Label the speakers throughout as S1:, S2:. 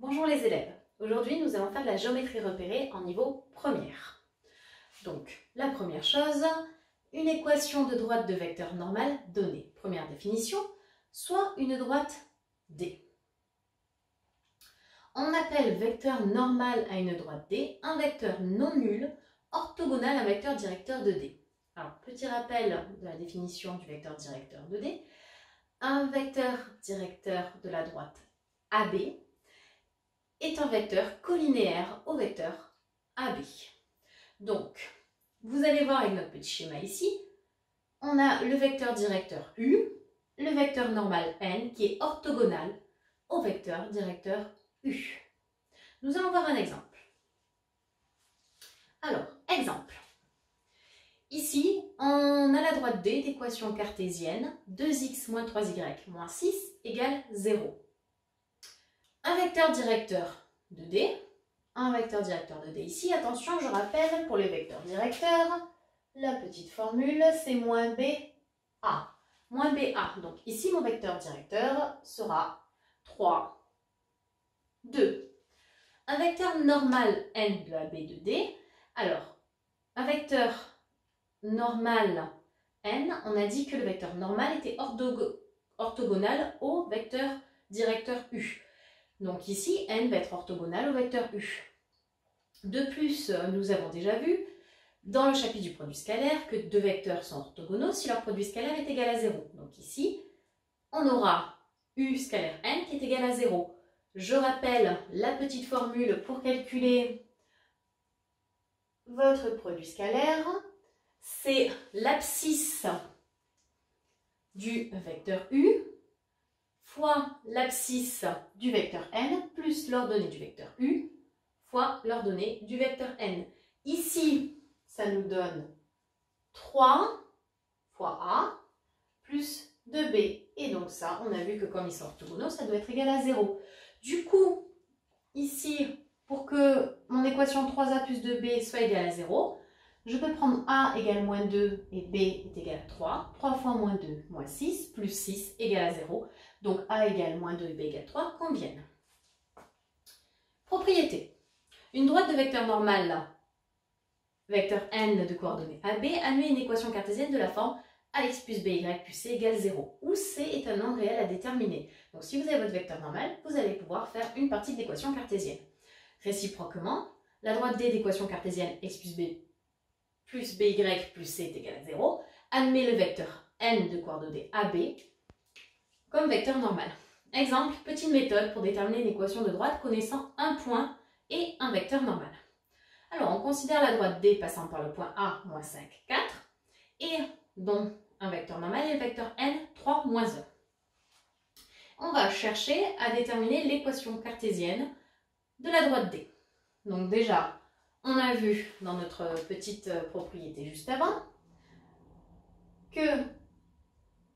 S1: Bonjour les élèves, aujourd'hui nous allons faire de la géométrie repérée en niveau première. Donc la première chose, une équation de droite de vecteur normal donnée. Première définition, soit une droite D. On appelle vecteur normal à une droite D un vecteur non nul orthogonal à un vecteur directeur de D. Alors petit rappel de la définition du vecteur directeur de D. Un vecteur directeur de la droite AB est un vecteur collinéaire au vecteur AB. Donc, vous allez voir avec notre petit schéma ici, on a le vecteur directeur U, le vecteur normal N qui est orthogonal au vecteur directeur U. Nous allons voir un exemple. Alors, exemple. Ici, on a la droite D d'équation cartésienne 2x moins 3y moins 6 égale 0. Un vecteur directeur de D, un vecteur directeur de D ici. Attention, je rappelle pour les vecteurs directeurs, la petite formule c'est moins BA. Moins BA. Donc ici, mon vecteur directeur sera 3, 2. Un vecteur normal N de AB de D. Alors, un vecteur normal N, on a dit que le vecteur normal était orthogonal au vecteur directeur U. Donc ici, N va être orthogonal au vecteur U. De plus, nous avons déjà vu dans le chapitre du produit scalaire que deux vecteurs sont orthogonaux si leur produit scalaire est égal à 0. Donc ici, on aura U scalaire N qui est égal à 0. Je rappelle la petite formule pour calculer votre produit scalaire. C'est l'abscisse du vecteur U fois l'abscisse du vecteur N plus l'ordonnée du vecteur U fois l'ordonnée du vecteur N. Ici, ça nous donne 3 fois A plus 2B. Et donc ça, on a vu que comme ils sont orthogonaux, ça doit être égal à 0. Du coup, ici, pour que mon équation 3A plus 2B soit égale à 0, je peux prendre A égale moins 2 et B est égal à 3. 3 fois moins 2, moins 6, plus 6 égale à 0. Donc A égale moins 2 et B égale 3 conviennent. Propriété. Une droite de vecteur normal, vecteur n de coordonnées AB, admet une équation cartésienne de la forme ax plus by plus c égale 0, où c est un nombre réel à déterminer. Donc si vous avez votre vecteur normal, vous allez pouvoir faire une partie de l'équation cartésienne. Réciproquement, la droite D d'équation cartésienne x plus by plus c est égal à 0, admet le vecteur n de coordonnées AB comme vecteur normal. Exemple, petite méthode pour déterminer une équation de droite connaissant un point et un vecteur normal. Alors, on considère la droite D passant par le point A, moins 5, 4, et dont un vecteur normal et le vecteur n, 3, moins 1. On va chercher à déterminer l'équation cartésienne de la droite D. Donc déjà, on a vu dans notre petite propriété juste avant que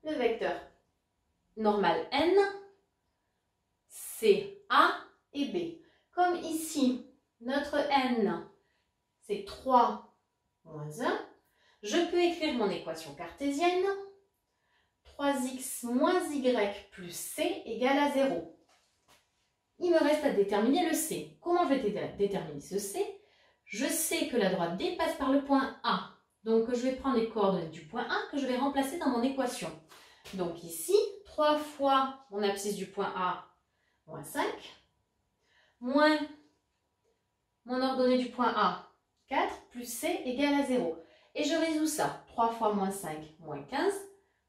S1: le vecteur normal n, c'est A et B. Comme ici, notre n, c'est 3 moins 1, je peux écrire mon équation cartésienne 3x moins y plus c égale à 0. Il me reste à déterminer le c. Comment je vais déterminer ce c? Je sais que la droite D passe par le point A. Donc, je vais prendre les coordonnées du point A que je vais remplacer dans mon équation. Donc ici, 3 fois mon abscisse du point A, moins 5, moins mon ordonnée du point A, 4, plus C égale à 0. Et je résous ça. 3 fois moins 5, moins 15.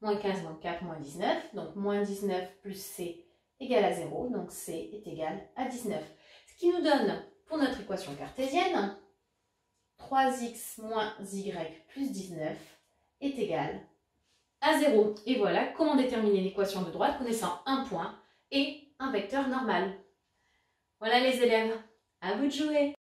S1: Moins 15, moins 4, moins 19. Donc moins 19 plus C égale à 0. Donc C est égal à 19. Ce qui nous donne, pour notre équation cartésienne, 3x moins y plus 19 est égal à 0. Et voilà comment déterminer l'équation de droite connaissant un point et un vecteur normal. Voilà les élèves, à vous de jouer!